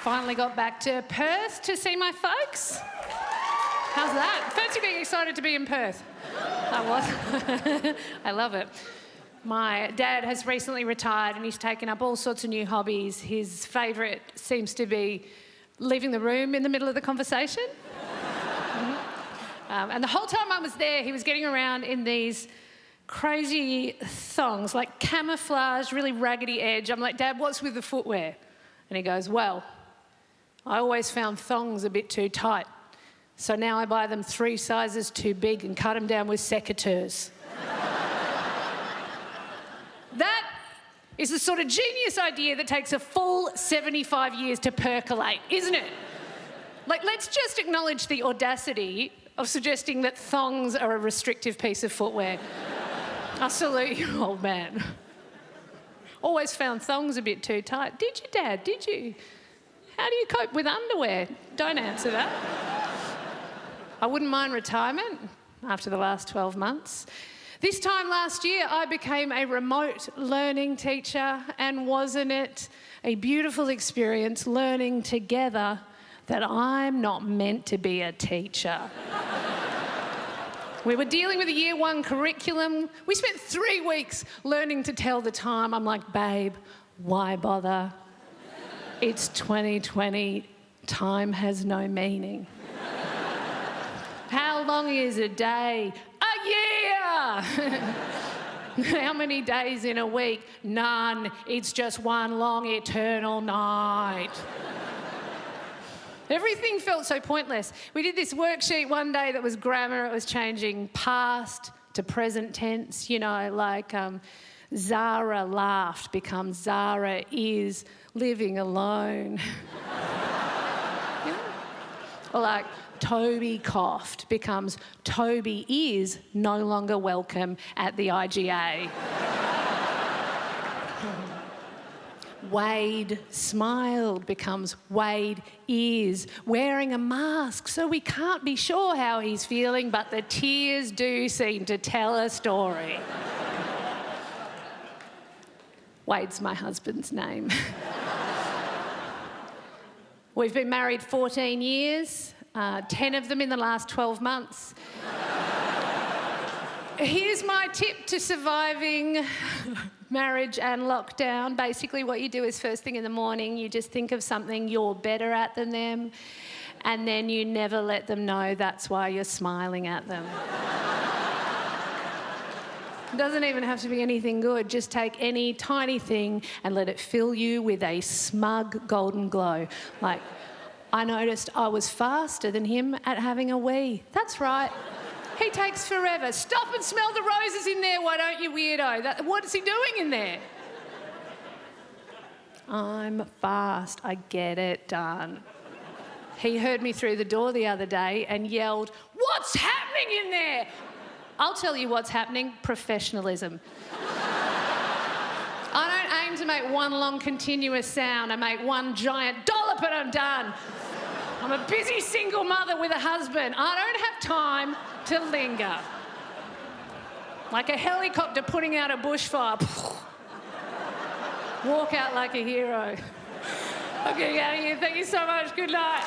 Finally got back to Perth to see my folks. How's that? Fancy being excited to be in Perth. I was. I love it. My dad has recently retired and he's taken up all sorts of new hobbies. His favourite seems to be leaving the room in the middle of the conversation. And the whole time I was there, he was getting around in these crazy thongs, like camouflage, really raggedy edge. I'm like, Dad, what's with the footwear? And he goes, well, I always found thongs a bit too tight. So now I buy them 3 sizes too big and cut them down with secateurs. That is the sort of genius idea that takes a full 75 years to percolate, isn't it? Like, let's just acknowledge the audacity of suggesting that thongs are a restrictive piece of footwear. I salute you, old man. Always found thongs a bit too tight. Did you, Dad? Did you? How do you cope with underwear? Don't answer that. I wouldn't mind retirement after the last 12 months. This time last year, I became a remote learning teacher, and wasn't it a beautiful experience learning together that I'm not meant to be a teacher? We were dealing with a year 1 curriculum. We spent 3 weeks learning to tell the time. I'm like, babe, why bother? It's 2020. Time has no meaning. How long is a day? A year! How many days in a week? None. It's just one long eternal night. Everything felt so pointless. We did this worksheet one day that was grammar. It was changing past to present tense. You know, like Zara laughed becomes Zara is living alone. You know? Or like Toby coughed becomes Toby is no longer welcome at the IGA. Wade smiled becomes Wade is wearing a mask, so we can't be sure how he's feeling, but the tears do seem to tell a story. Wade's my husband's name. We've been married 14 years, 10 of them in the last 12 months. Here's my tip to surviving marriage and lockdown. Basically, what you do is first thing in the morning, you just think of something you're better at than them, and then you never let them know that's why you're smiling at them. It doesn't even have to be anything good. Just take any tiny thing and let it fill you with a smug golden glow. Like, I noticed I was faster than him at having a wee. That's right. He takes forever. Stop and smell the roses in there, why don't you, weirdo? What's he doing in there? I'm fast. I get it done. He heard me through the door the other day and yelled, "What's happening in there?" I'll tell you what's happening. Professionalism. I don't aim to make one long continuous sound. I make one giant dollop and I'm done. I'm a busy single mother with a husband. I don't have time to linger. Like a helicopter putting out a bushfire. Walk out like a hero. Okay, get out of here. Thank you so much. Good night.